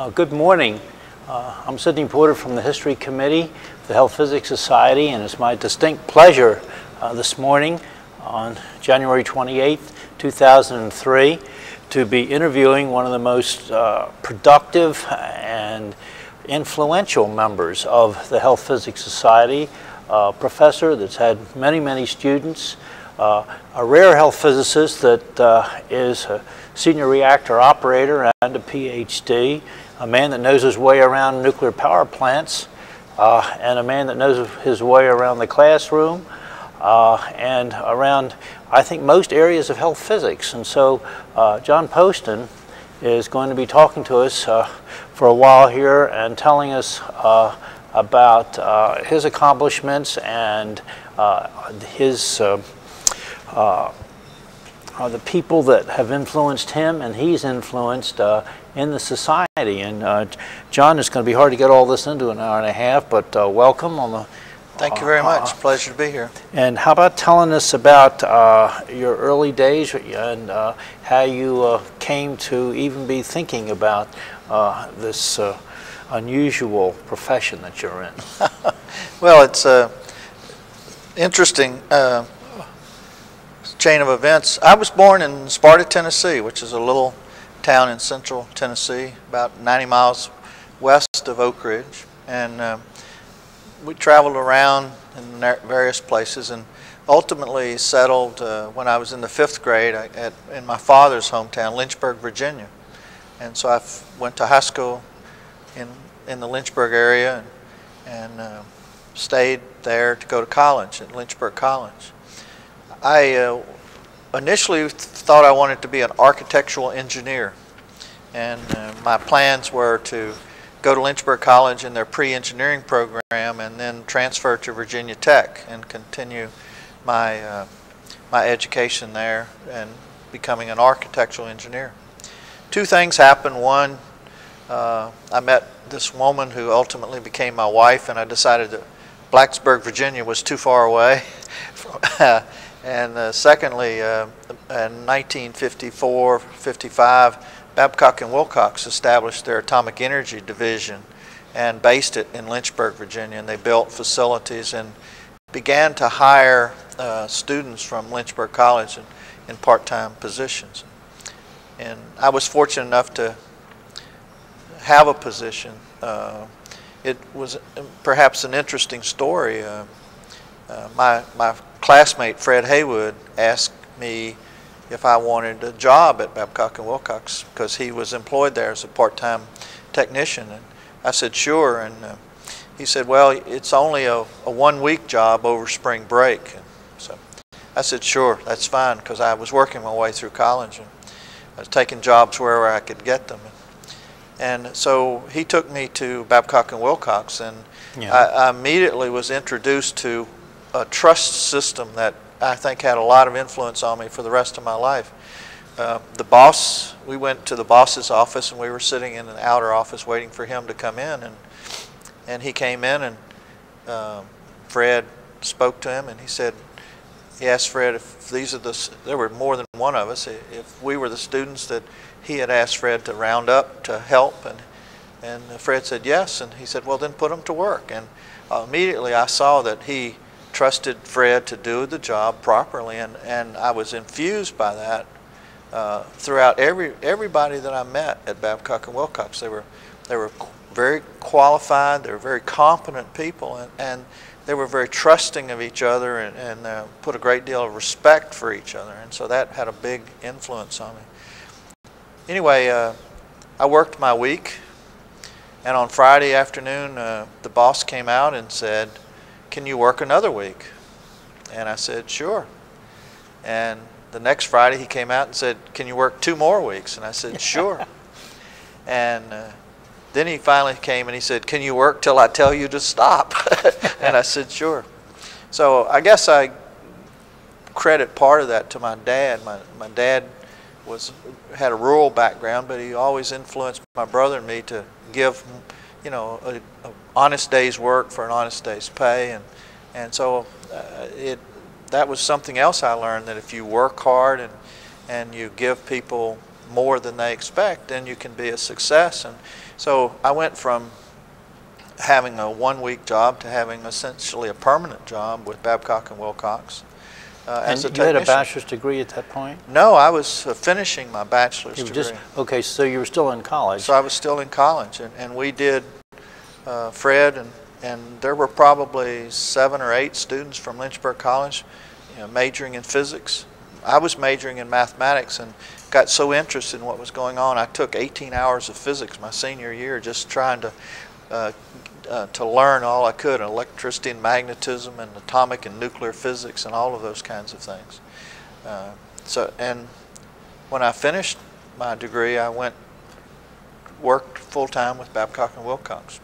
Good morning. I'm Sidney Porter from the History Committee of the Health Physics Society, and it's my distinct pleasure this morning on January 28th, 2003 to be interviewing one of the most productive and influential members of the Health Physics Society, a professor that's had many students, a rare health physicist that is a senior reactor operator and a PhD, a man that knows his way around nuclear power plants, and a man that knows his way around the classroom and around, I think, most areas of health physics. And so John Poston is going to be talking to us for a while here and telling us about his accomplishments and his the people that have influenced him and he's influenced in the society. And John, it's going to be hard to get all this into an hour and a half, but welcome on the. Thank you very much. Pleasure to be here. And how about telling us about your early days and how you came to even be thinking about this unusual profession that you're in? Well, it's interesting chain of events. I was born in Sparta, Tennessee, which is a little town in central Tennessee, about 90 miles west of Oak Ridge. And we traveled around in various places and ultimately settled when I was in the 5th grade in my father's hometown, Lynchburg, Virginia. And so I went to high school in the Lynchburg area and stayed there to go to college at Lynchburg College. I initially thought I wanted to be an architectural engineer, and my plans were to go to Lynchburg College in their pre-engineering program and then transfer to Virginia Tech and continue my my education there and becoming an architectural engineer. Two things happened. One, I met this woman who ultimately became my wife, and I decided that Blacksburg, Virginia was too far away. And secondly, in 1954-55, Babcock & Wilcox established their atomic energy division and based it in Lynchburg, Virginia. And they built facilities and began to hire students from Lynchburg College in part-time positions. And I was fortunate enough to have a position. It was perhaps an interesting story. My classmate Fred Haywood asked me if I wanted a job at Babcock & Wilcox because he was employed there as a part-time technician, and I said sure. And he said, well, it's only a 1-week job over spring break. And so I said sure, that's fine, because I was working my way through college and I was taking jobs wherever I could get them. And so he took me to Babcock & Wilcox, and I immediately was introduced to a trust system that I think had a lot of influence on me for the rest of my life. The boss, we went to the boss's office, and we were sitting in an outer office waiting for him to come in, and he came in, and Fred spoke to him, and he asked Fred if these are there were more than one of us, if we were the students that he had asked Fred to round up to help, and Fred said yes, and he said, well, then put them to work. And immediately I saw that he trusted Fred to do the job properly, and I was infused by that throughout everybody that I met at Babcock & Wilcox. They were very qualified, they were very competent people, and they were very trusting of each other and put a great deal of respect for each other, and so that had a big influence on me. Anyway, I worked my week, and on Friday afternoon the boss came out and said, can you work another week? And I said sure. And the next Friday he came out and said, can you work 2 more weeks? And I said sure. And then he finally came and he said, can you work till I tell you to stop? And I said sure. So I guess I credit part of that to my dad. My dad had a rural background, but he always influenced my brother and me to give, you know, a honest day's work for an honest day's pay, and so that was something else I learned, that if you work hard and you give people more than they expect, then you can be a success. And so I went from having a one-week job to having essentially a permanent job with Babcock and Wilcox as a technician. You had a bachelor's degree at that point? No, I was finishing my bachelor's degree. Okay, so you were still in college. So I was still in college, and we did, Fred, and there were probably 7 or 8 students from Lynchburg College, majoring in physics. I was majoring in mathematics and got so interested in what was going on. I took 18 hours of physics my senior year, just trying to learn all I could, electricity and magnetism and atomic and nuclear physics and all of those kinds of things. And when I finished my degree, I worked full-time with Babcock and Wilcox.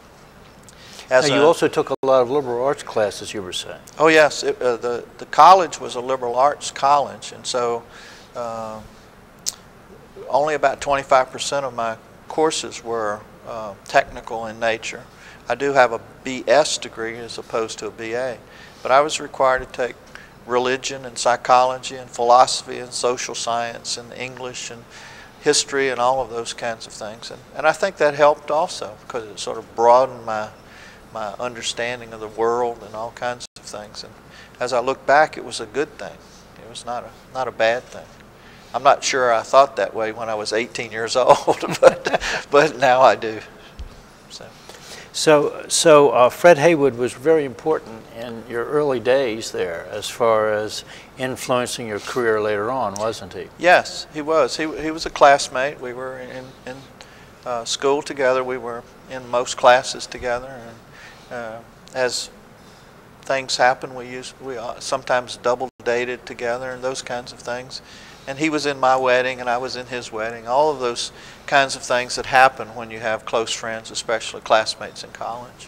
Now, you also took a lot of liberal arts classes, you were saying. Oh yes, the college was a liberal arts college, and so only about 25% of my courses were technical in nature. I do have a BS degree as opposed to a BA, but I was required to take religion and psychology and philosophy and social science and English and history and all of those kinds of things. And I think that helped also, because it sort of broadened my understanding of the world and all kinds of things. And as I look back, it was a good thing. It was not a bad thing. I'm not sure I thought that way when I was 18 years old, but now I do. So Fred Haywood was very important in your early days there as far as influencing your career later on, wasn't he? Yes, he was. He was a classmate. We were in school together. We were in most classes together. And as things happen, we sometimes double dated together and those kinds of things. And he was in my wedding and I was in his wedding. All of those kinds of things that happen when you have close friends, especially classmates in college.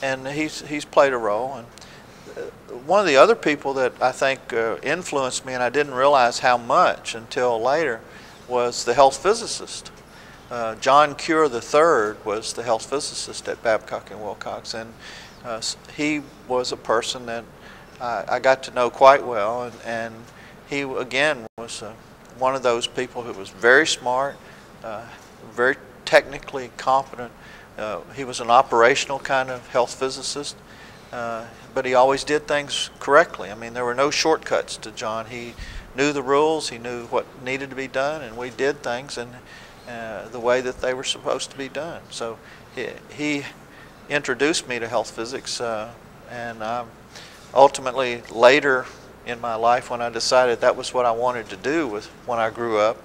And he's played a role. And one of the other people that I think influenced me, and I didn't realize how much until later, was the health physicist. John Cure III was the health physicist at Babcock and Wilcox, and he was a person that I got to know quite well, and he again was one of those people who was very smart, very technically competent. He was an operational kind of health physicist, but he always did things correctly. I mean, there were no shortcuts to John. He knew the rules, he knew what needed to be done, and we did things in the way that they were supposed to be done. So he introduced me to health physics, and ultimately later in my life, when I decided that was what I wanted to do when I grew up,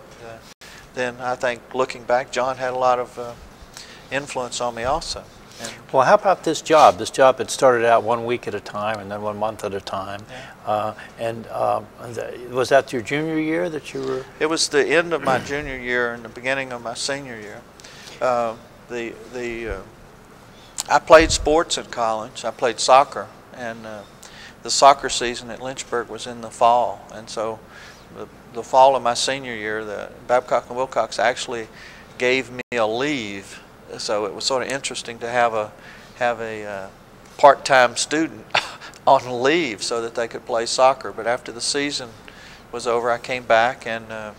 then I think looking back, John had a lot of influence on me also. Well, how about this job? This job had started out 1 week at a time and then 1 month at a time. Yeah. Was that your junior year that you were? It was the end of my junior year and the beginning of my senior year. I played sports in college. I played soccer, and the soccer season at Lynchburg was in the fall, and so the fall of my senior year, the Babcock and Wilcox actually gave me a leave. So it was sort of interesting to have a part-time student on leave so that they could play soccer. But after the season was over, I came back and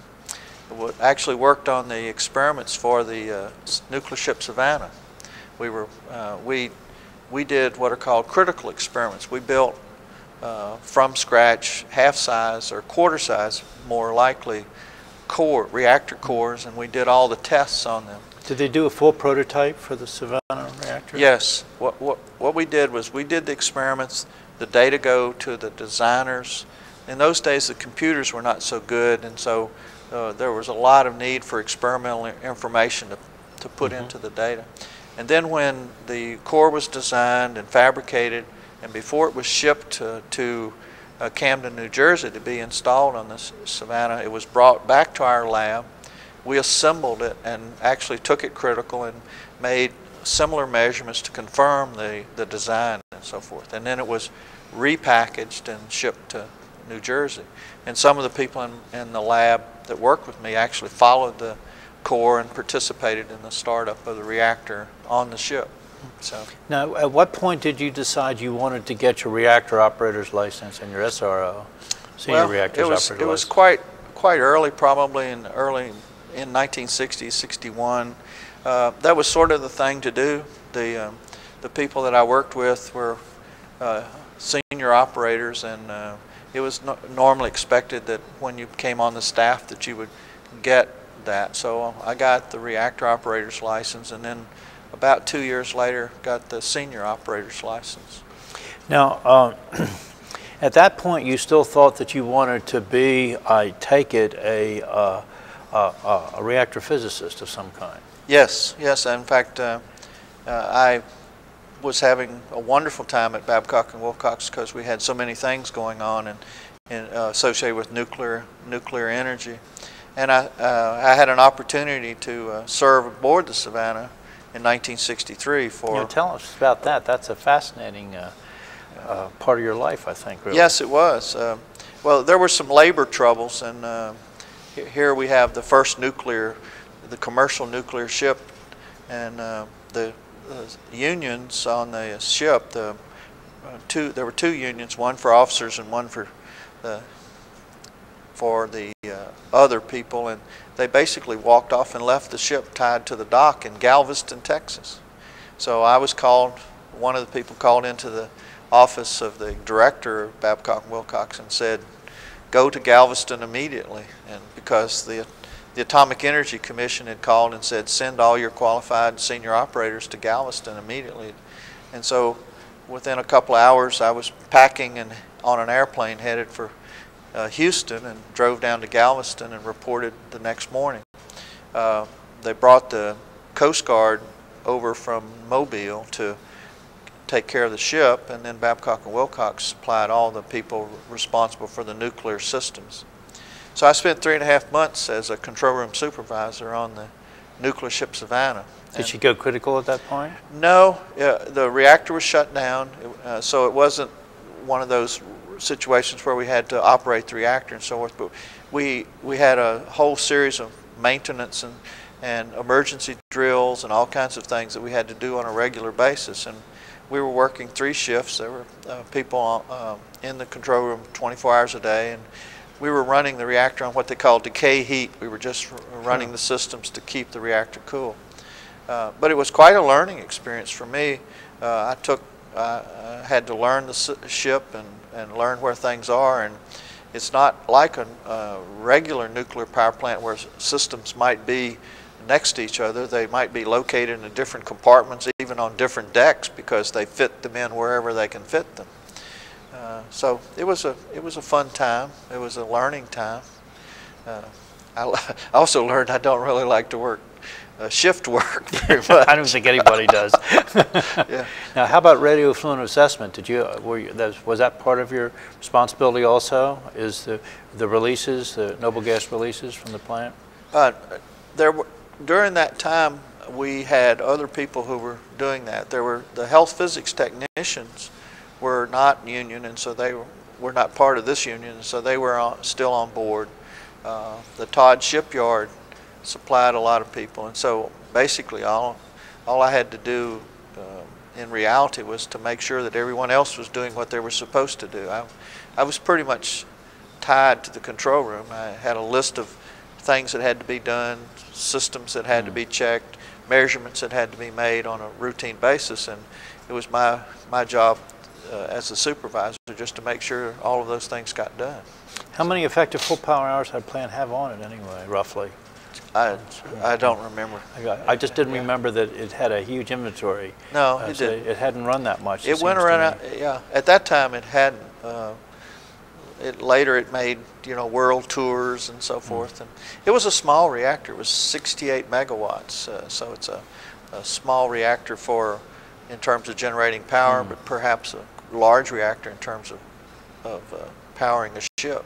actually worked on the experiments for the nuclear ship Savannah. We did what are called critical experiments. We built from scratch half-size or quarter-size, more likely, reactor cores, and we did all the tests on them. Did they do a full prototype for the Savannah reactor? Yes. What we did was we did the experiments, the data go to the designers. In those days the computers were not so good, and so there was a lot of need for experimental information to put into the data. And then when the core was designed and fabricated, and before it was shipped to Camden, New Jersey to be installed on this Savannah, it was brought back to our lab. We assembled it and actually took it critical and made similar measurements to confirm the design and so forth. And then it was repackaged and shipped to New Jersey. And some of the people in the lab that worked with me actually followed the core and participated in the startup of the reactor on the ship. So now, at what point did you decide you wanted to get your reactor operator's license and your SRO, senior reactors operator's license? It was quite early, probably in the early in 1960, 61. That was sort of the thing to do. The people that I worked with were senior operators, and it was normally expected that when you came on the staff that you would get that. So I got the reactor operator's license, and then about 2 years later got the senior operator's license. Now, at that point, you still thought that you wanted to be, I take it, a reactor physicist of some kind. Yes, yes. In fact, I was having a wonderful time at Babcock and Wilcox because we had so many things going on and associated with nuclear energy. And I had an opportunity to serve aboard the Savannah in 1963 for... Tell us about that. That's a fascinating part of your life, I think, really. Yes, it was. Well, there were some labor troubles, and here we have the first the commercial nuclear ship, and the unions on the ship, there were two unions, one for officers and one for the other people, and they basically walked off and left the ship tied to the dock in Galveston, Texas. So I was called, one of the people called into the office of the director of Babcock and Wilcox and said, go to Galveston immediately, and because the Atomic Energy Commission had called and said, send all your qualified senior operators to Galveston immediately. And so within a couple of hours I was packing and on an airplane headed for Houston, and drove down to Galveston and reported the next morning. They brought the Coast Guard over from Mobile to take care of the ship, and then Babcock and Wilcox supplied all the people responsible for the nuclear systems. So I spent 3.5 months as a control room supervisor on the nuclear ship Savannah. Did you go critical at that point? No, the reactor was shut down, so it wasn't one of those situations where we had to operate the reactor and so forth, but we had a whole series of maintenance and emergency drills and all kinds of things that we had to do on a regular basis, and we were working 3 shifts. There were people in the control room 24 hours a day, and we were running the reactor on what they call decay heat. We were just running the systems to keep the reactor cool. But it was quite a learning experience for me. I had to learn the ship and learn where things are, and it's not like a regular nuclear power plant where systems might be next to each other. They might be located in different compartments, even on different decks, because they fit them in wherever they can fit them. So it was a fun time. It was a learning time. I also learned I don't really like to work shift work very much. I don't think anybody does. Yeah. Now, how about radio effluent assessment? Was that part of your responsibility also? Is the releases, the noble gas releases from the plant? During that time, we had other people who were doing that. There were the health physics technicians were not union, and so they were not part of this union, and so they were still on board. The Todd shipyard supplied a lot of people, and so basically all I had to do in reality was to make sure that everyone else was doing what they were supposed to do. I was pretty much tied to the control room. I had a list of things that had to be done, systems that had to be checked, measurements that had to be made on a routine basis, and it was my job as a supervisor just to make sure all of those things got done. How many effective full power hours did the plant have on it anyway, roughly? I don't remember. I just didn't remember that it had a huge inventory. No, it didn't. It hadn't run that much. It went around. Yeah, at that time it hadn't. Later it made world tours and so forth, and it was a small reactor. It was 68 megawatts, so it's a small reactor in terms of generating power, but perhaps a large reactor in terms of powering a ship.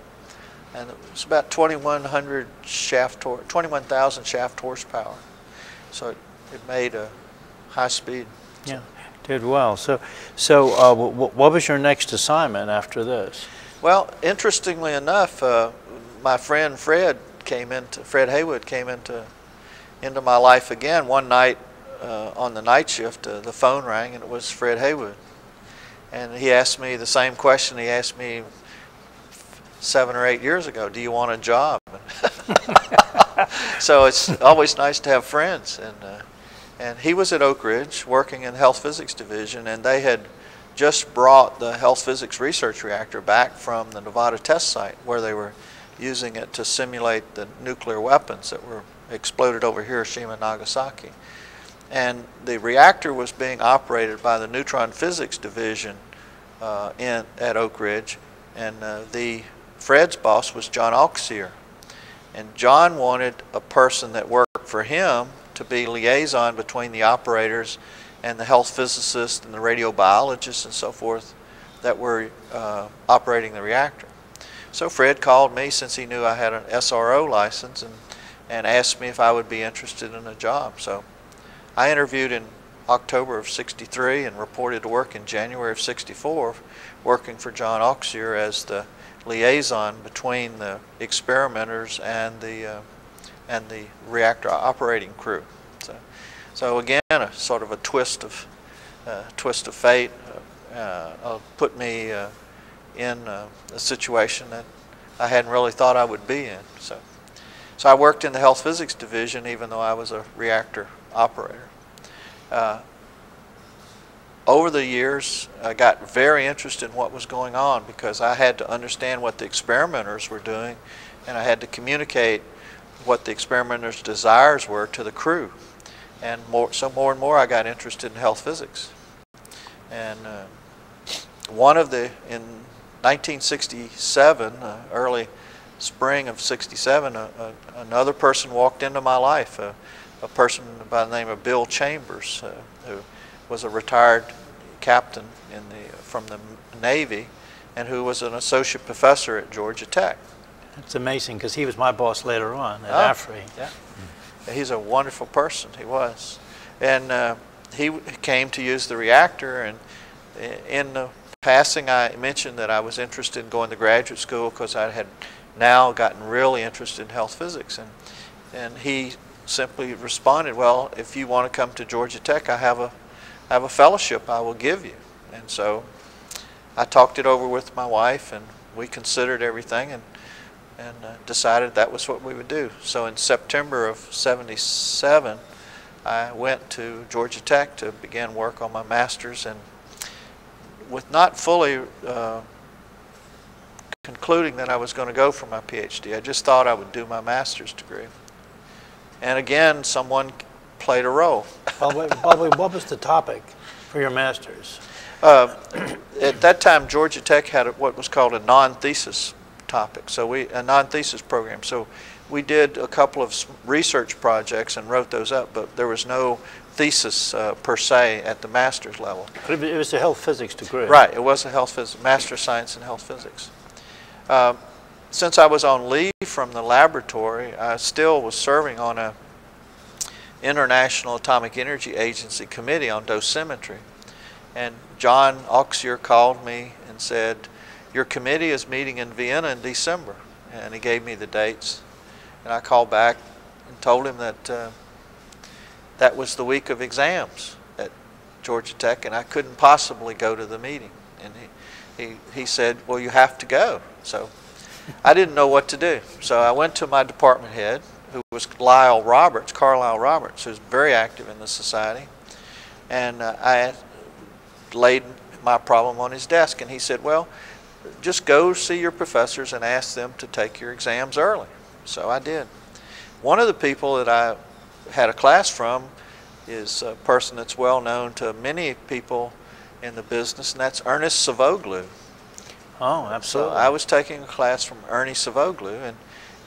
And it was about 21,000 shaft horsepower. So it made a high speed. Yeah, did well. So what was your next assignment after this? Well, interestingly enough, my friend Fred Haywood came into my life again. One night on the night shift, the phone rang, and it was Fred Haywood. And he asked me the same question he asked me 7 or 8 years ago: do you want a job? So it's always nice to have friends. And he was at Oak Ridge working in the Health Physics Division, and they had just brought the Health Physics Research Reactor back from the Nevada test site where they were using it to simulate the nuclear weapons that were exploded over Hiroshima and Nagasaki. And the reactor was being operated by the Neutron Physics Division at Oak Ridge, and Fred's boss was John Auxier. And John wanted a person that worked for him to be liaison between the operators and the health physicists and the radiobiologists and so forth that were operating the reactor. So Fred called me, since he knew I had an SRO license, and asked me if I would be interested in a job. So I interviewed in October of '63 and reported to work in January of '64, working for John Auxier as the liaison between the experimenters and the reactor operating crew. So again, a sort of a twist of fate put me in a situation that I hadn't really thought I would be in. So I worked in the Health Physics Division even though I was a reactor operator. Over the years, I got very interested in what was going on because I had to understand what the experimenters were doing, and I had to communicate what the experimenters' desires were to the crew. And more and more I got interested in health physics. And in 1967, early spring of '67, another person walked into my life, a person by the name of Bill Chambers, who was a retired captain from the Navy and who was an associate professor at Georgia Tech. It's amazing because he was my boss later on at AFRI. Yeah. He's a wonderful person, he was. And he came to use the reactor, and in the passing I mentioned that I was interested in going to graduate school because I had now gotten really interested in health physics. And he simply responded, well, if you want to come to Georgia Tech, I have a fellowship I will give you. And so I talked it over with my wife, and we considered everything and decided that was what we would do. So in September of '77, I went to Georgia Tech to begin work on my master's, and with not fully concluding that I was going to go for my PhD. I just thought I would do my master's degree. And again, someone played a role. By the way, what was the topic for your master's? At that time, Georgia Tech had what was called a non-thesis topic, a non-thesis program. So we did a couple of research projects and wrote those up, but there was no thesis per se at the master's level. But it was a health physics degree. Right, it was a health physics, Master of Science in Health Physics. Since I was on leave from the laboratory, I still was serving on a International Atomic Energy Agency committee on dosimetry. And John Auxier called me and said, your committee is meeting in Vienna in December. And he gave me the dates. And I called back and told him that that was the week of exams at Georgia Tech, and I couldn't possibly go to the meeting. And he said, well, you have to go. So I didn't know what to do. So I went to my department head, who was Carlisle Roberts, who's very active in the society. And I laid my problem on his desk, and he said, well, just go see your professors and ask them to take your exams early. So I did. One of the people that I had a class from is a person that's well known to many people in the business, and that's Ernest Savoglu. Oh, absolutely. So I was taking a class from Ernie Savoglu,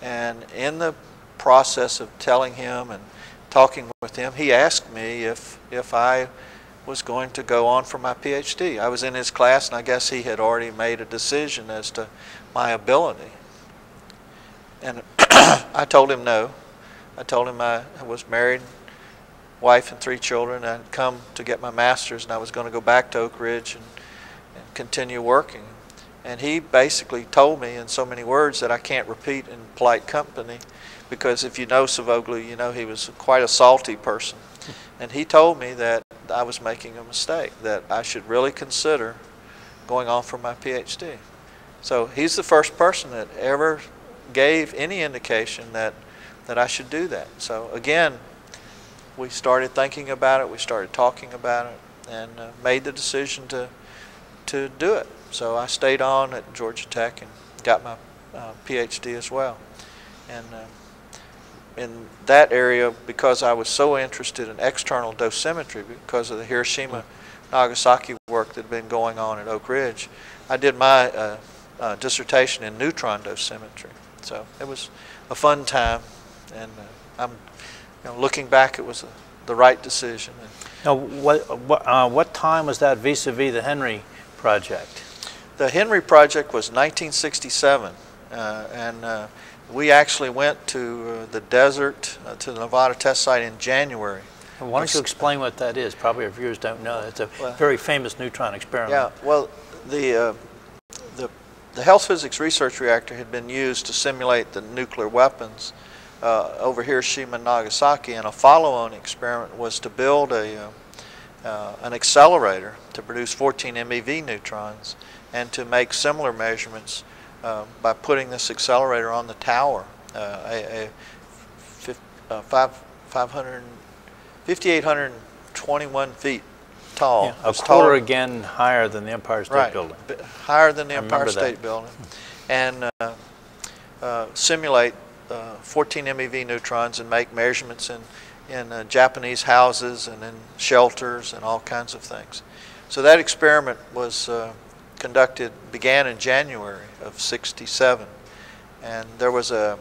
and in the process of telling him and talking with him, he asked me if I was going to go on for my PhD. I was in his class, and I guess he had already made a decision as to my ability. And I told him no. I told him I was married, wife and 3 children. I'd come to get my master's, and I was going to go back to Oak Ridge and continue working. And he basically told me in so many words that I can't repeat in polite company, because if you know Savoglu, you know he was quite a salty person. And he told me that I was making a mistake, that I should really consider going on for my PhD. So he's the first person that ever gave any indication that that I should do that. So again, we started thinking about it, we started talking about it, and made the decision to do it. So I stayed on at Georgia Tech and got my PhD as well. And in that area, because I was so interested in external dosimetry because of the Hiroshima Nagasaki work that had been going on at Oak Ridge, I did my dissertation in neutron dosimetry. So it was a fun time, and looking back, it was the right decision. Now, what time was that vis-a-vis the Henry project? The Henry project was 1967, and we actually went to the desert, to the Nevada test site in January. And why don't you explain what that is? Probably our viewers don't know. It's a very famous neutron experiment. Yeah, well, the health physics research reactor had been used to simulate the nuclear weapons over Hiroshima and Nagasaki, and a follow-on experiment was to build an accelerator to produce 14 MeV neutrons and to make similar measurements by putting this accelerator on the tower, 5,821 feet tall. Yeah, a quarter again higher than the Empire State Building. Higher than the Empire State Building. And simulate 14 MeV neutrons and make measurements in Japanese houses and in shelters and all kinds of things. So that experiment was began in January of '67, and there was a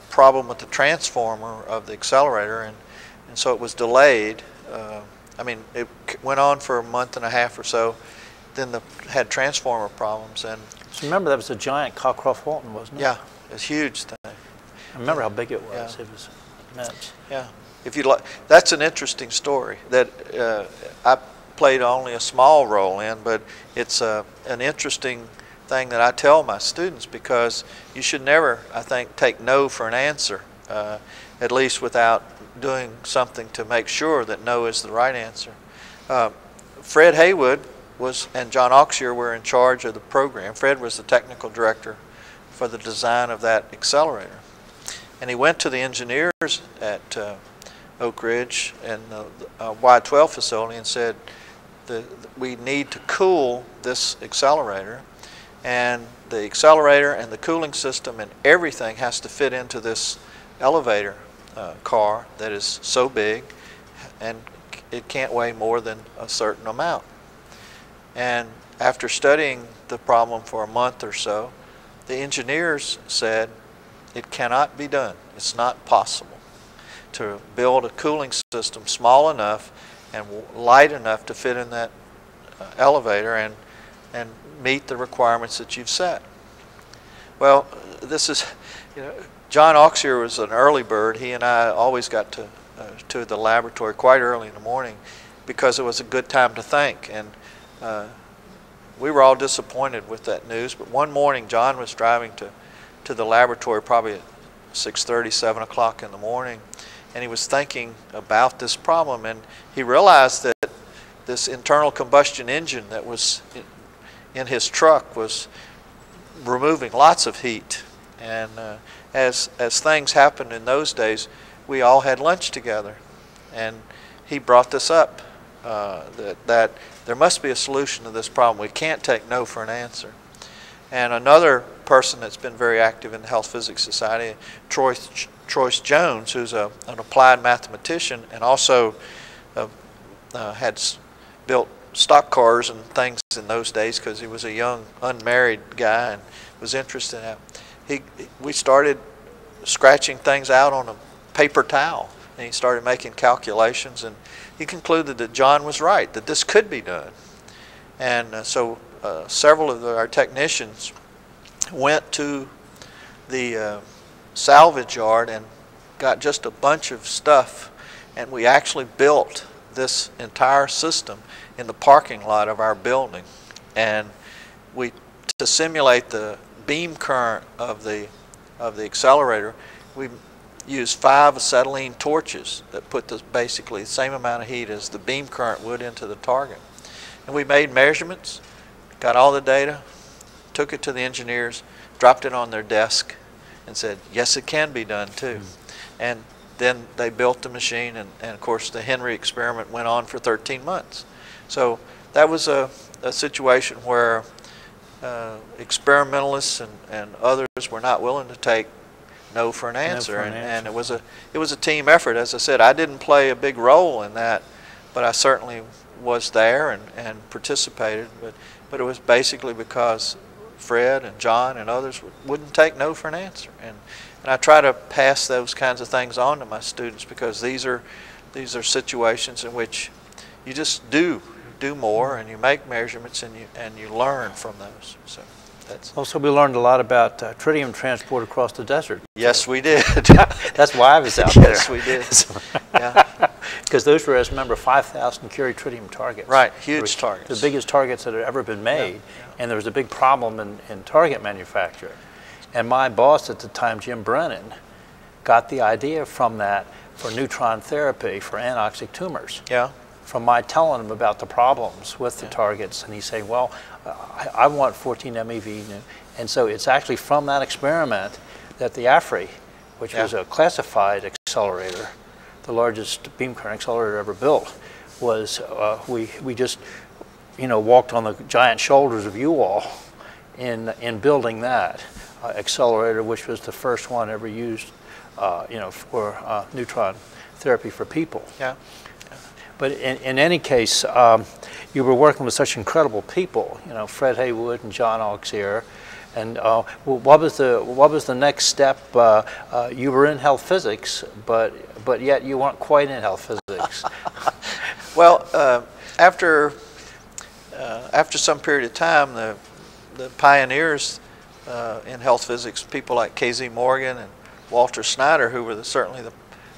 problem with the transformer of the accelerator, and so it was delayed. I mean, it went on for a month and a half or so, then had transformer problems. And so remember, that was a giant Cockcroft-Walton, wasn't it? Yeah, it was a huge thing. I remember how big it was. Yeah. It was immense. Yeah, if you like, that's an interesting story that I played only a small role in, but it's an interesting thing that I tell my students, because you should never, I think, take no for an answer, at least without doing something to make sure that no is the right answer. Fred Haywood and John Auxier were in charge of the program. Fred was the technical director for the design of that accelerator. And he went to the engineers at Oak Ridge and the Y-12 facility and said, we need to cool this accelerator, and the accelerator and the cooling system and everything has to fit into this elevator car that is so big, and it can't weigh more than a certain amount. And after studying the problem for a month or so, the engineers said it cannot be done. It's not possible to build a cooling system small enough and light enough to fit in that elevator and meet the requirements that you've set. Well, this is, John Auxier was an early bird. He and I always got to the laboratory quite early in the morning because it was a good time to think. And we were all disappointed with that news. But one morning, John was driving to the laboratory probably at 6:30, 7 o'clock in the morning, and he was thinking about this problem, and he realized that this internal combustion engine that was in his truck was removing lots of heat. And as things happened in those days, we all had lunch together, and he brought this up, that there must be a solution to this problem. We can't take no for an answer. And another person that's been very active in the Health Physics Society, Troyce Jones, who's an applied mathematician and also had built stock cars and things in those days because he was a young unmarried guy and was interested in that. We started scratching things out on a paper towel, and he started making calculations, and he concluded that John was right, that this could be done. And so several of our technicians went to the salvage yard and got just a bunch of stuff, and we actually built this entire system in the parking lot of our building. And to simulate the beam current of the accelerator, we used 5 acetylene torches that put basically the same amount of heat as the beam current would into the target. And we made measurements, got all the data, took it to the engineers, dropped it on their desk, and said, yes, it can be done too. And then they built the machine, and of course the Henry experiment went on for 13 months. So that was a situation where experimentalists and others were not willing to take no for an answer, and it was a team effort. As I said, I didn't play a big role in that, but I certainly was there and participated. But it was basically because Fred and John and others wouldn't take no for an answer, and I try to pass those kinds of things on to my students, because these are situations in which you just do more, and you make measurements, and you learn from those. So that's also, we learned a lot about tritium transport across the desert. Yes, we did. That's why I was out there. Yes, we did. Yeah. Because those were, as remember, 5,000 curie tritium targets. Right, huge targets. The biggest targets that had ever been made, and there was a big problem in target manufacture. And my boss at the time, Jim Brennan, got the idea from that for neutron therapy for anoxic tumors. Yeah. From my telling him about the problems with the targets, and he saying, well, I want 14 MeV. And so it's actually from that experiment that the AFRI, which was a classified accelerator, the largest beam current accelerator ever built, was we just walked on the giant shoulders of you all in building that accelerator, which was the first one ever used for neutron therapy for people. Yeah. But in any case, you were working with such incredible people, Fred Haywood and John Auxier. And what was the next step? You were in health physics, but yet you weren't quite in health physics. Well, after some period of time, the pioneers in health physics, people like K.Z. Morgan and Walter Snyder, who were certainly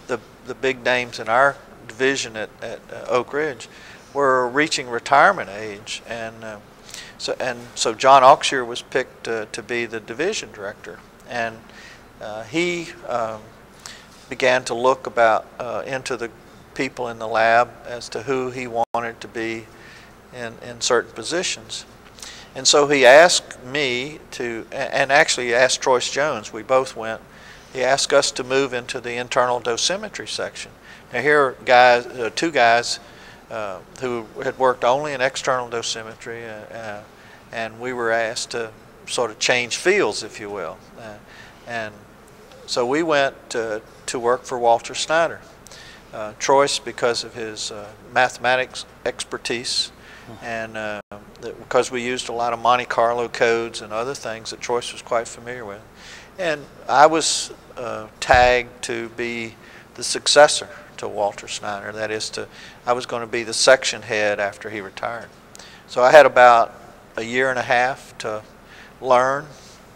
the big names in our division at Oak Ridge, were reaching retirement age, and so John Auxier was picked to be the division director, and he began to look into the people in the lab as to who he wanted to be in certain positions. And so he asked me and actually asked Troyce Jones, we both went, he asked us to move into the internal dosimetry section. Now here are two guys who had worked only in external dosimetry, and we were asked to sort of change fields, if you will. And so we went to work for Walter Snyder. Troyce, because of his mathematics expertise, and because we used a lot of Monte Carlo codes and other things that Troyce was quite familiar with. And I was tagged to be the successor to Walter Snyder. That is, I was going to be the section head after he retired. So I had about a year and a half to learn,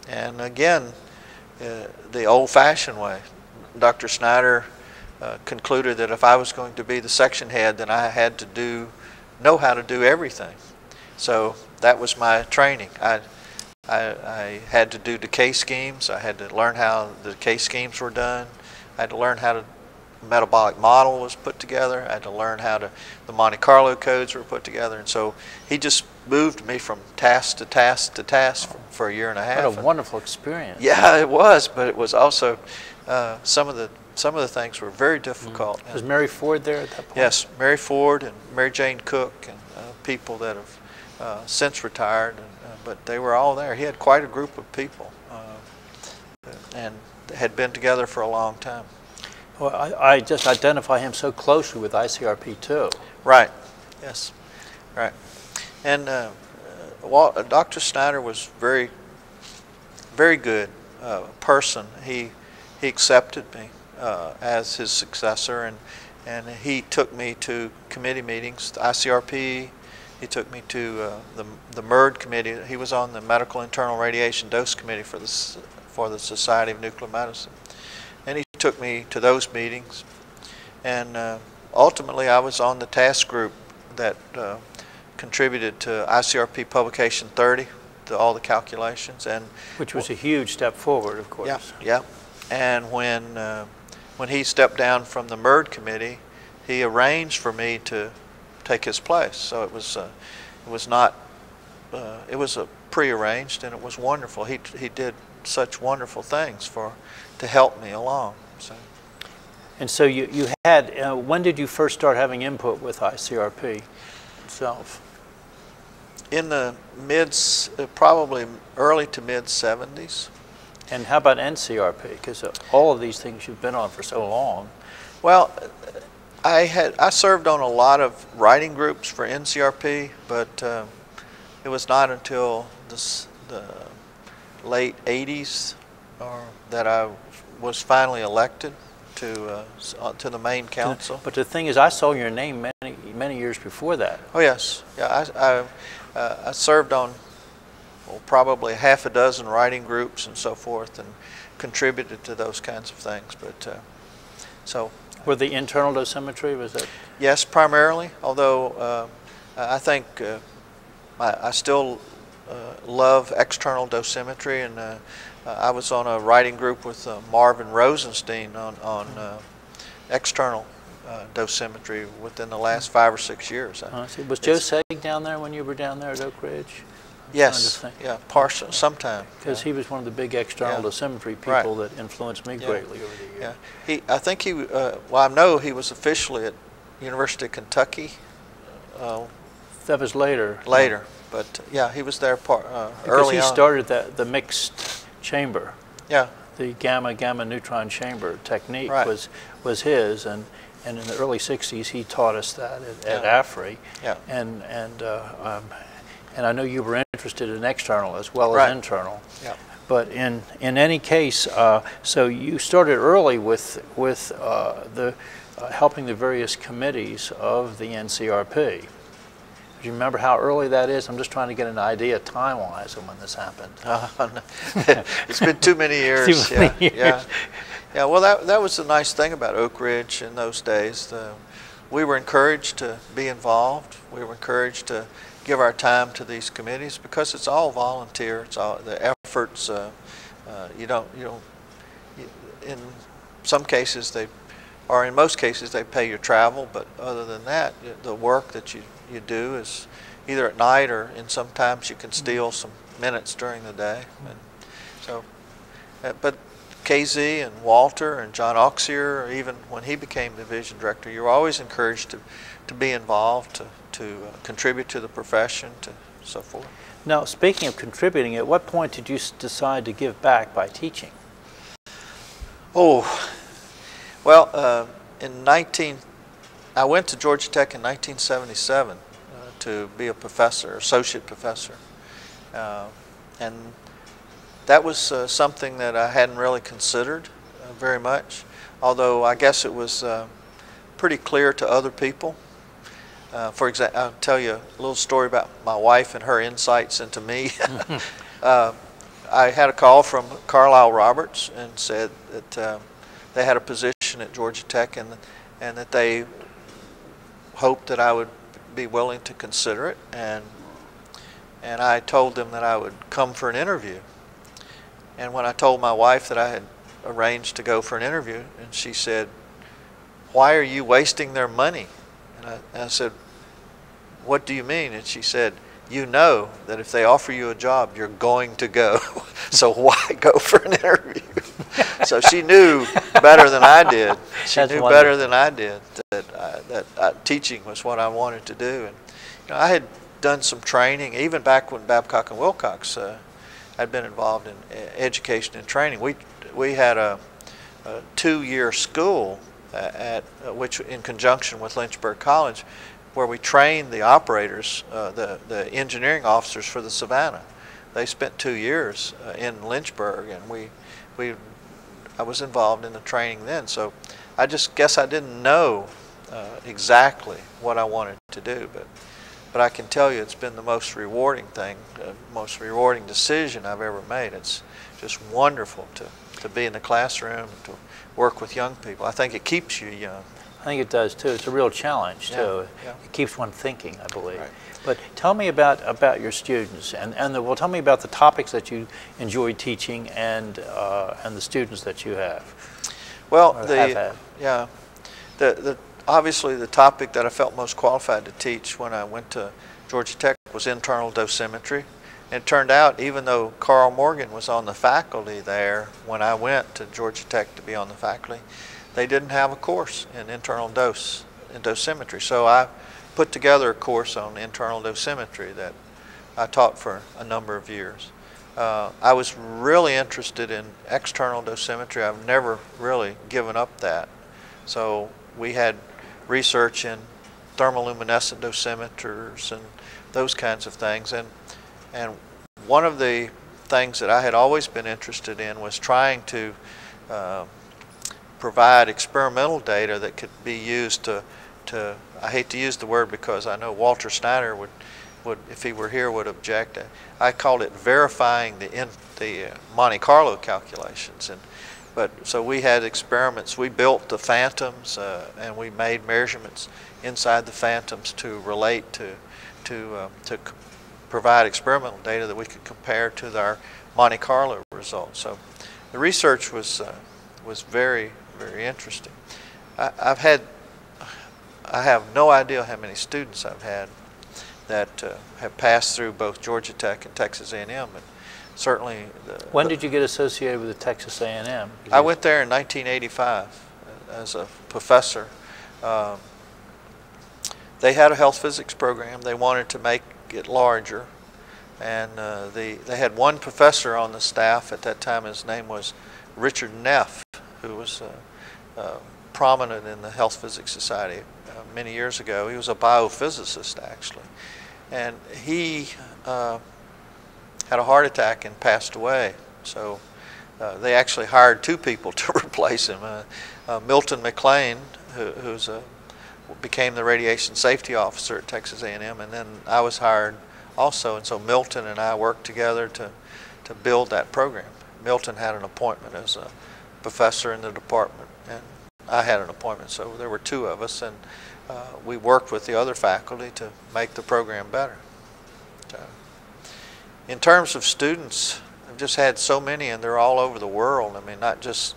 and again, the old-fashioned way. Dr. Snyder concluded that if I was going to be the section head, then I had to know how to do everything. So that was my training. I had to do decay schemes. I had to learn how the decay schemes were done. I had to learn how the metabolic model was put together. I had to learn how the Monte Carlo codes were put together. And so he just moved me from task to task to task for a year and a half. What a wonderful experience. Yeah, it was, but it was also some of the things were very difficult. Was Mary Ford there at that point? Yes, Mary Ford and Mary Jane Cook and people that have since retired, but they were all there. He had quite a group of people and had been together for a long time. Well, I just identify him so closely with ICRP too. Right. Yes. Right. And Dr. Snyder was very good person. He accepted me as his successor, and he took me to committee meetings, the ICRP. He took me to the MERD committee. He was on the Medical Internal Radiation Dose Committee for the Society of Nuclear Medicine. And he took me to those meetings. And ultimately, I was on the task group that contributed to ICRP Publication 30, to all the calculations. Which was a huge step forward, of course. Yeah, yeah. And when he stepped down from the MERD committee, he arranged for me to take his place. So it was not, it was prearranged, and it was wonderful. He did such wonderful things to help me along. So. And so you had, when did you first start having input with ICRP itself? In the probably early to mid 70s. And how about NCRP? Because all of these things you've been on for so long. Well, I served on a lot of writing groups for NCRP, but it was not until the late 80s that I was finally elected to the main council. But the thing is, I saw your name many years before that. Oh yes, yeah. I served on probably half a dozen writing groups and so forth, and contributed to those kinds of things. But so. Were the internal dosimetry, was that? Yes, primarily. Although I think I still love external dosimetry, and I was on a writing group with Marvin Rosenstein on external dosimetry within the last 5 or 6 years. Was Joe Seg down there when you were down there at Oak Ridge? Yes, yeah, partial, sometime. Because he was one of the big external dosimetry people that influenced me greatly over the years. Yeah, I think well, I know he was officially at University of Kentucky. That was later. Later, but yeah, he was there early on. Because he started the mixed chamber. Yeah. The gamma neutron chamber technique was his, and in the early '60s he taught us that at AFRI. Yeah. And I know you were interested in external as well as internal. Yeah. But in any case, so you started early with helping the various committees of the NCRP. Do you remember how early that is? I'm just trying to get an idea time-wise of when this happened. It's been too many years. Too many years. Yeah. Well, that was the nice thing about Oak Ridge in those days. We were encouraged to be involved. We were encouraged to give our time to these committees because it's all volunteer. It's all the efforts. In some cases in most cases they pay your travel, but other than that, the work that you do is either at night or sometimes you can steal some minutes during the day. And so, but KZ and Walter and John Auxier, even when he became division director, you were always encouraged to be involved, to contribute to the profession, to so forth. Now, speaking of contributing, at what point did you decide to give back by teaching? Oh, well, I went to Georgia Tech in 1977 to be a professor, associate professor, and that was something that I hadn't really considered very much, although I guess it was pretty clear to other people. For example, I'll tell you a little story about my wife and her insights into me. I had a call from Carlisle Roberts and said that they had a position at Georgia Tech and that they hoped that I would be willing to consider it, and I told them that I would come for an interview. And when I told my wife that I had arranged to go for an interview, and she said, "Why are you wasting their money?" And I said, "What do you mean?" And she said, "You know that if they offer you a job, you're going to go. So why go for an interview?" So she knew better than I did. She knew better than I did that teaching was what I wanted to do. And I had done some training, even back when Babcock and Wilcox had been involved in education and training. We had a 2-year school which in conjunction with Lynchburg College, where we trained the operators, the engineering officers for the Savannah. They spent 2 years in Lynchburg, and I was involved in the training then. So I just guess I didn't know exactly what I wanted to do, but I can tell you it's been the most rewarding thing, most rewarding decision I've ever made. It's just wonderful to be in the classroom, to work with young people. I think it keeps you young. I think it does too. It's a real challenge too. Yeah. It keeps one thinking, I believe. Right. But tell me about your students, and well, tell me about the topics that you enjoy teaching and the students that you have. Well, obviously the topic that I felt most qualified to teach when I went to Georgia Tech was internal dosimetry, And it turned out, even though Carl Morgan was on the faculty there when I went to Georgia Tech to be on the faculty, they didn't have a course in internal dosimetry. So I put together a course on internal dosimetry that I taught for a number of years. I was really interested in external dosimetry. I've never really given up that. So we had research in thermoluminescent dosimeters and those kinds of things. And one of the things that I had always been interested in was trying to provide experimental data that could be used to I hate to use the word because I know Walter Snyder would if he were here, would object. I called it verifying the Monte Carlo calculations. So we had experiments. We built the phantoms and we made measurements inside the phantoms to relate to provide experimental data that we could compare to our Monte Carlo results. So the research was very, very interesting. I have no idea how many students I've had that have passed through both Georgia Tech and Texas A&M, but certainly. When did you get associated with the Texas A&M? I went there in 1985 as a professor. They had a health physics program. They wanted to make it larger, and they had one professor on the staff at that time. His name was Richard Neff, who was prominent in the Health Physics Society many years ago. He was a biophysicist, actually. And he had a heart attack and passed away. So they actually hired two people to replace him. Milton McLean, who became the radiation safety officer at Texas A&M, and then I was hired also. And so Milton and I worked together to build that program. Milton had an appointment as a professor in the department, and I had an appointment, so there were two of us, and we worked with the other faculty to make the program better. In terms of students, I've just had so many, and they're all over the world. I mean, not just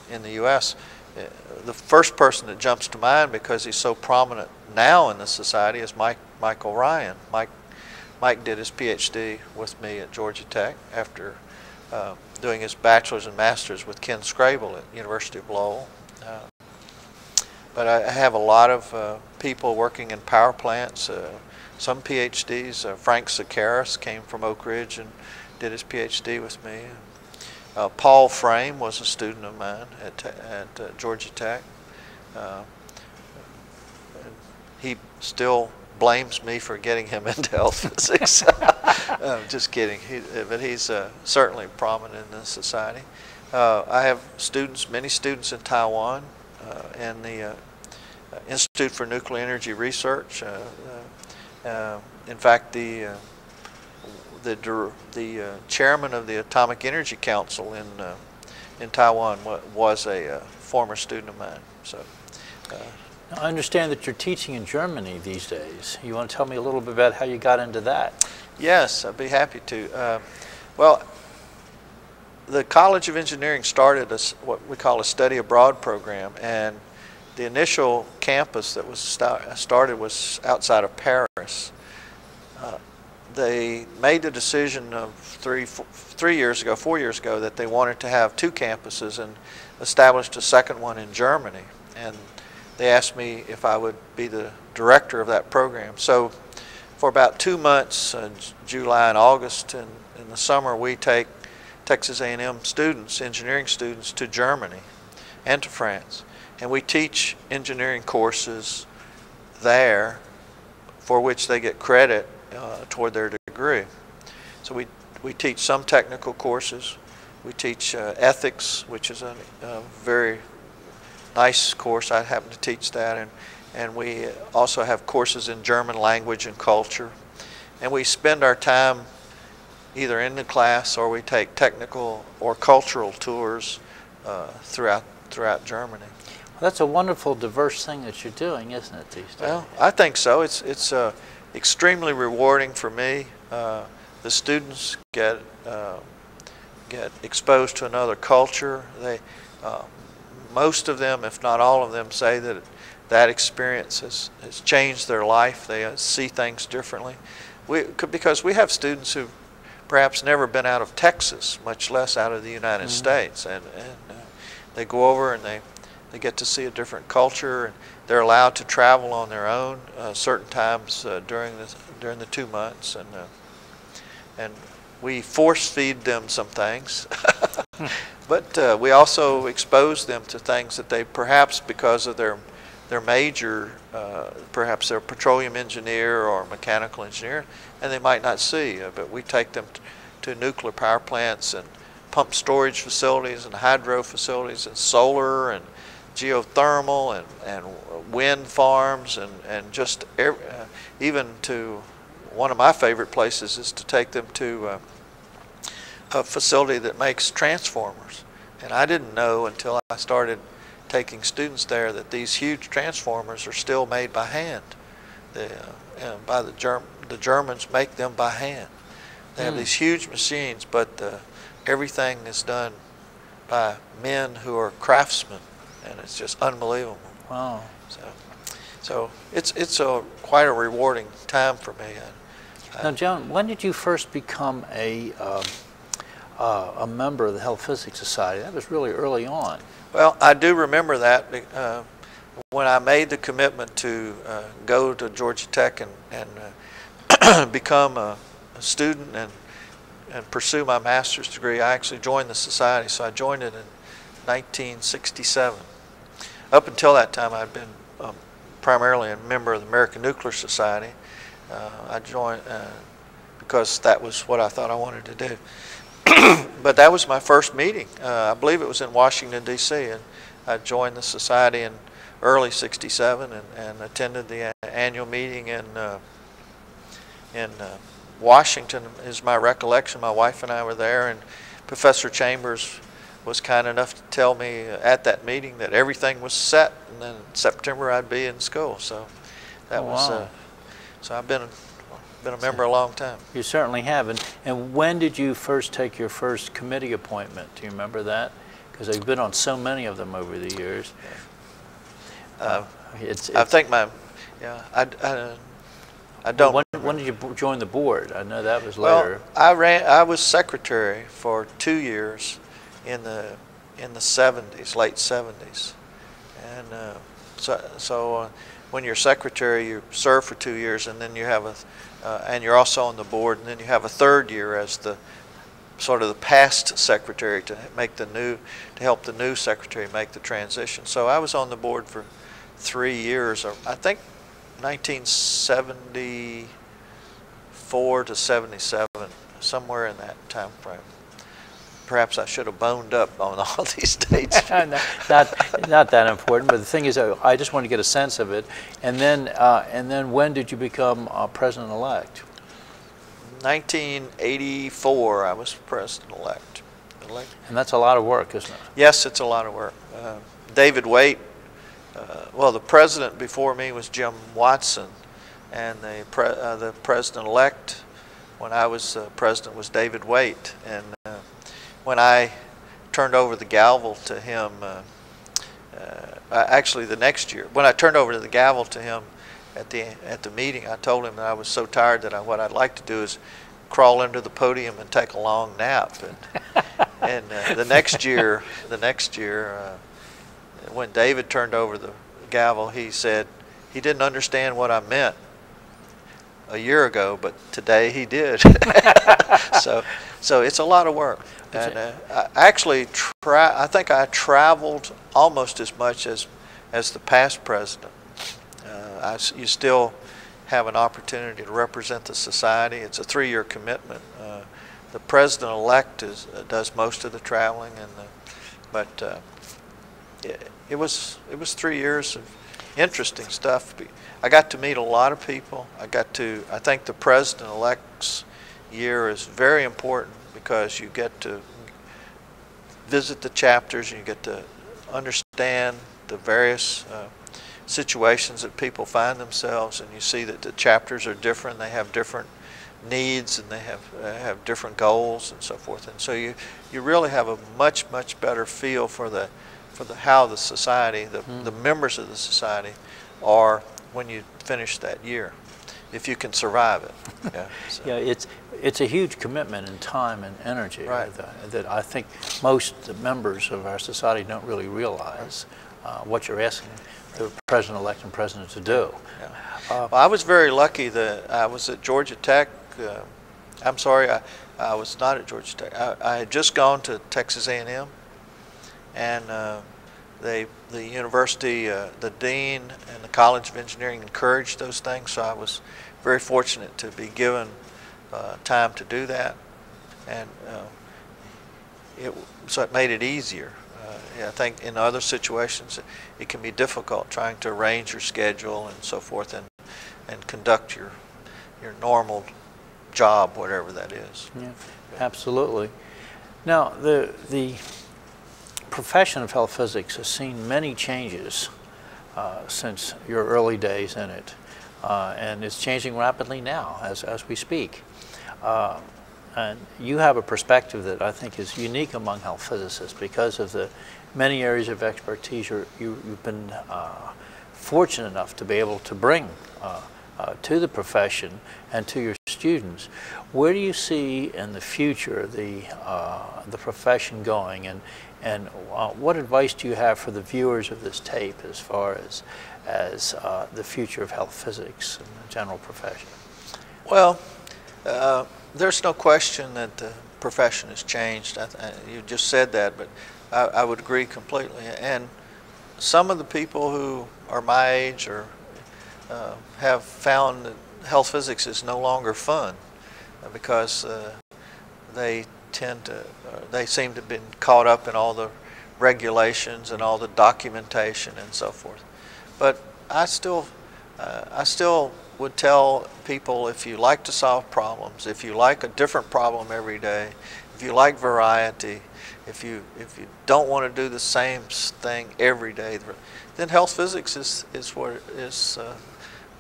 in the U.S. The first person that jumps to mind, because he's so prominent now in the society, is Michael Ryan. Mike did his PhD with me at Georgia Tech after doing his bachelor's and master's with Ken Scrable at University of Lowell. But I have a lot of people working in power plants, some PhDs. Frank Sakaris came from Oak Ridge and did his PhD with me. Paul Frame was a student of mine at Georgia Tech. He still blames me for getting him into health physics. Just kidding. But he's certainly prominent in the society. I have students, many students in Taiwan, and the Institute for Nuclear Energy Research. In fact, the chairman of the Atomic Energy Council in Taiwan was a former student of mine. So. I understand that you're teaching in Germany these days. You want to tell me a little bit about how you got into that? Yes, I'd be happy to. Well, the College of Engineering started what we call a study abroad program, and the initial campus that was started was outside of Paris. They made the decision of 4 years ago that they wanted to have two campuses, and established a second one in Germany. And they asked me if I would be the director of that program. So for about 2 months, July and August, and in the summer, we take Texas A&M students, engineering students, to Germany and to France. And we teach engineering courses there for which they get credit toward their degree. So we teach some technical courses. We teach ethics, which is a very nice course. I happen to teach that. And we also have courses in German language and culture. And we spend our time either in the class, or we take technical or cultural tours throughout Germany. Well, that's a wonderful, diverse thing that you're doing, isn't it, these days? Well, I think so. It's extremely rewarding for me. The students get exposed to another culture. Most of them, if not all of them, say that experience has changed their life. They see things differently. because we have students who've perhaps never been out of Texas, much less out of the United States, and they go over and they get to see a different culture, and they're allowed to travel on their own certain times during the 2 months, and we force feed them some things, but we also expose them to things that they perhaps, because of their major, perhaps they're a petroleum engineer or mechanical engineer, and they might not see. But we take them to nuclear power plants and pump storage facilities and hydro facilities and solar and geothermal and wind farms and just even to one of my favorite places is to take them to a facility that makes transformers. And I didn't know until I started taking students there that these huge transformers are still made by hand. The Germans make them by hand. They have these huge machines, but everything is done by men who are craftsmen, and it's just unbelievable. Wow. So it's quite a rewarding time for me. Now, John, when did you first become a member of the Health Physics Society? That was really early on. Well, I do remember that when I made the commitment to go to Georgia Tech and become a student and pursue my master's degree. I actually joined the society, so I joined it in 1967. Up until that time, I'd been primarily a member of the American Nuclear Society. I joined because that was what I thought I wanted to do. But that was my first meeting. I believe it was in Washington, D.C., and I joined the society in early '67 and attended the annual meeting in Washington, is my recollection. My wife and I were there, and Professor Chambers was kind enough to tell me at that meeting that everything was set, and then in September I'd be in school. So that was so I've been a member a long time. You certainly have. And when did you first take your first committee appointment? Do you remember that? Because I've been on so many of them over the years. I think I don't. When did you join the board? I know that was later. Well, I was secretary for 2 years in the 70s, late 70s, and so when you're secretary, you serve for 2 years, and then you have and you're also on the board, and then you have a third year as the sort of the past secretary to help the new secretary make the transition. So I was on the board for 3 years, or I think 1974 to 77, somewhere in that time frame. Perhaps I should have boned up on all these dates. not that important, but the thing is, I just want to get a sense of it. And then when did you become president-elect? 1984, I was president-elect. And that's a lot of work, isn't it? Yes, it's a lot of work. David Waite, well, the president before me was Jim Watson, and the president-elect when I was president was David Waite. And when I turned over the gavel to him, actually the next year, when I turned over the gavel to him at the meeting, I told him that I was so tired that what I'd like to do is crawl under the podium and take a long nap. And the next year, when David turned over the gavel, he said he didn't understand what I meant a year ago, but today he did. So it's a lot of work. And I think I traveled almost as much as the past president. You still have an opportunity to represent the society. It's a 3-year commitment. The president-elect does most of the traveling, but it was 3 years of interesting stuff. I got to meet a lot of people. I think the president-elect's year is very important because you get to visit the chapters and you get to understand the various situations that people find themselves, and you see that the chapters are different. They have different needs, and they have different goals and so forth. And so you really have a much better feel for how the society, the members of the society are when you finish that year. if you can survive it. Yeah, so. Yeah, it's a huge commitment in time and energy, Right. that I think most members of our society don't really realize what you're asking the president-elect and president to do. Yeah. Well, I was very lucky that I was at Georgia Tech. I'm sorry, I was not at Georgia Tech. I had just gone to Texas A&M, and the university, the dean and the College of Engineering encouraged those things, so I was very fortunate to be given time to do that, and so it made it easier. Yeah, I think in other situations it can be difficult trying to arrange your schedule and so forth, and conduct your normal job, whatever that is. Yeah, absolutely. Now, the profession of health physics has seen many changes since your early days in it, and it's changing rapidly now as we speak. And you have a perspective that I think is unique among health physicists because of the many areas of expertise you've been fortunate enough to be able to bring to the profession and to your students. Where do you see in the future the profession going, and what advice do you have for the viewers of this tape as far as the future of health physics and the general profession? Well, there's no question that the profession has changed. You just said that, but I would agree completely. And some of the people who are my age or have found that health physics is no longer fun because they seem to have been caught up in all the regulations and all the documentation and so forth. But I still would tell people, if you like to solve problems, if you like a different problem every day, if you like variety, if you don't want to do the same thing every day, then health physics is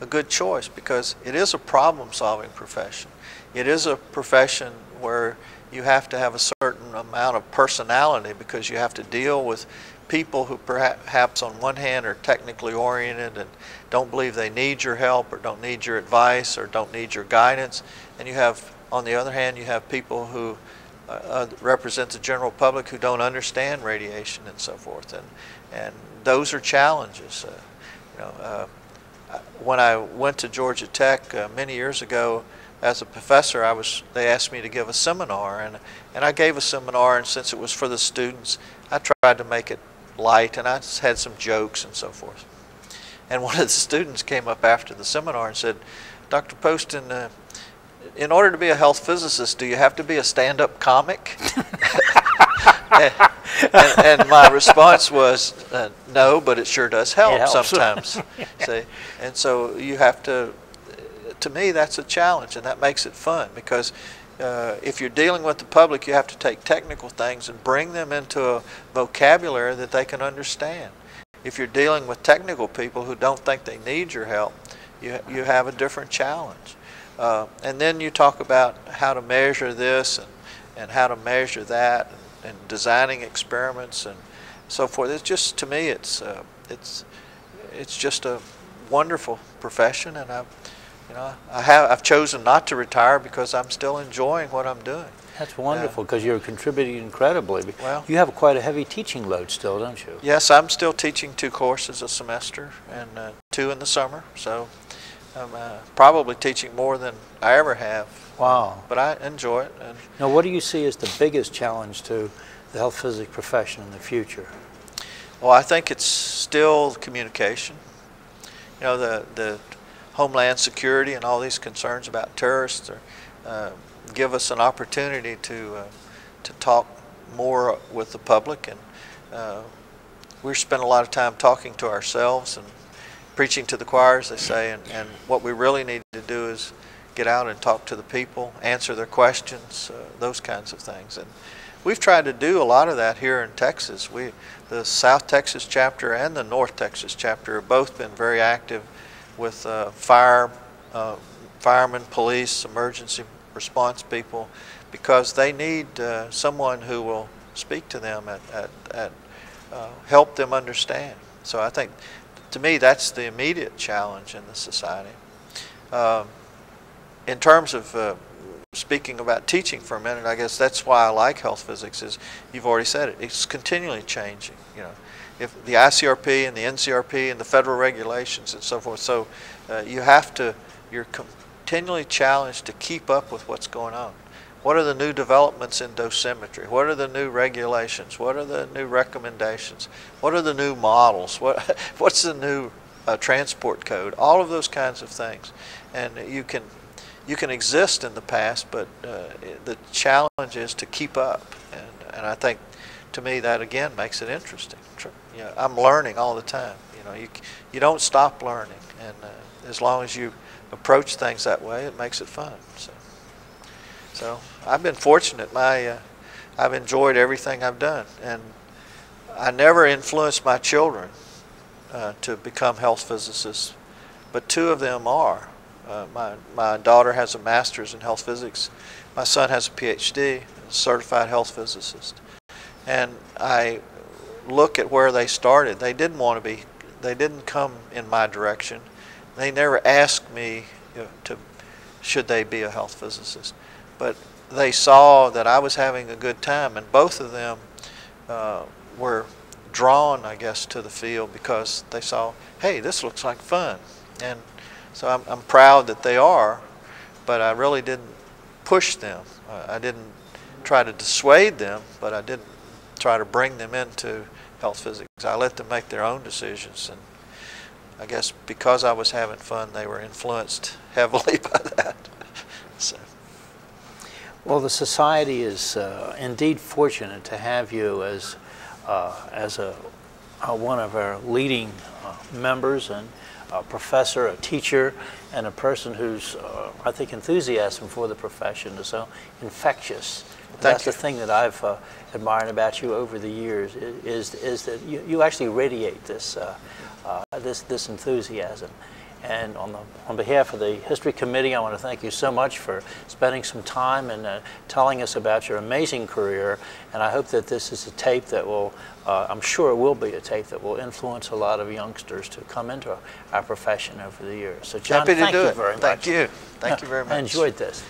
a good choice, because it is a problem-solving profession. It is a profession where you have to have a certain amount of personality, because you have to deal with people who perhaps on one hand are technically oriented and don't believe they need your help or don't need your advice or don't need your guidance. And you have, on the other hand, you have people who represent the general public who don't understand radiation and so forth. And those are challenges. When I went to Georgia Tech many years ago as a professor, they asked me to give a seminar, and I gave a seminar, and since it was for the students, I tried to make it light, and I had some jokes and so forth. And one of the students came up after the seminar and said, "Dr. Poston, in order to be a health physicist, do you have to be a stand-up comic?" and my response was, no, but it sure does help sometimes. See? And so you have to me, that's a challenge, and that makes it fun, because if you're dealing with the public, you have to take technical things and bring them into a vocabulary that they can understand. If you're dealing with technical people who don't think they need your help, you have a different challenge. And then you talk about how to measure this and how to measure that, and designing experiments and so forth. It's just, to me, it's just a wonderful profession, and I've chosen not to retire because I'm still enjoying what I'm doing. That's wonderful, because you're contributing incredibly. Well, you have quite a heavy teaching load still, don't you? Yes, I'm still teaching 2 courses a semester and 2 in the summer. So I'm probably teaching more than I ever have. Wow. But I enjoy it. And now, what do you see as the biggest challenge to the health physics profession in the future? Well, I think it's still communication. The Homeland Security and all these concerns about terrorists give us an opportunity to talk more with the public, and we spend a lot of time talking to ourselves and preaching to the choir, as they say, and what we really need to do is get out and talk to the people, answer their questions, those kinds of things. And we've tried to do a lot of that here in Texas. The South Texas chapter and the North Texas chapter have both been very active with firemen, police, emergency response people, because they need someone who will speak to them and help them understand. So I think, to me, that's the immediate challenge in the society. in terms of speaking about teaching for a minute, I guess that's why I like health physics. Is you've already said it. It's continually changing. You know, if the ICRP and the NCRP and the federal regulations and so forth. So you're continually challenged to keep up with what's going on. What are the new developments in dosimetry? What are the new regulations? What are the new recommendations? What are the new models? What's the new transport code? All of those kinds of things. And you can exist in the past, but the challenge is to keep up. And I think, to me, that again makes it interesting. You know, I'm learning all the time. You know, you don't stop learning, and as long as you approach things that way, it makes it fun. So I've been fortunate. I've enjoyed everything I've done, and I never influenced my children to become health physicists, but two of them are. My daughter has a master's in health physics. My son has a PhD, a certified health physicist. And I look at where they started. They didn't want to be. They didn't come in my direction. They never asked me should they be a health physicist. But they saw that I was having a good time, and both of them were drawn, I guess, to the field because they saw, hey, this looks like fun. And so I'm proud that they are, but I really didn't push them. I didn't try to dissuade them, but I didn't try to bring them into health physics. I let them make their own decisions, and I guess because I was having fun, they were influenced heavily by that. So. Well, the society is indeed fortunate to have you as one of our leading members, and a professor, a teacher, and a person whose, I think, enthusiasm for the profession is so infectious. That's the thing that I've admired about you over the years, is that you actually radiate this this enthusiasm. And on behalf of the History Committee, I want to thank you so much for spending some time and telling us about your amazing career. And I hope that this is a tape that will, I'm sure it will be a tape that will influence a lot of youngsters to come into our profession over the years. So John, thank you very much. Thank you. Thank you very much. I enjoyed this.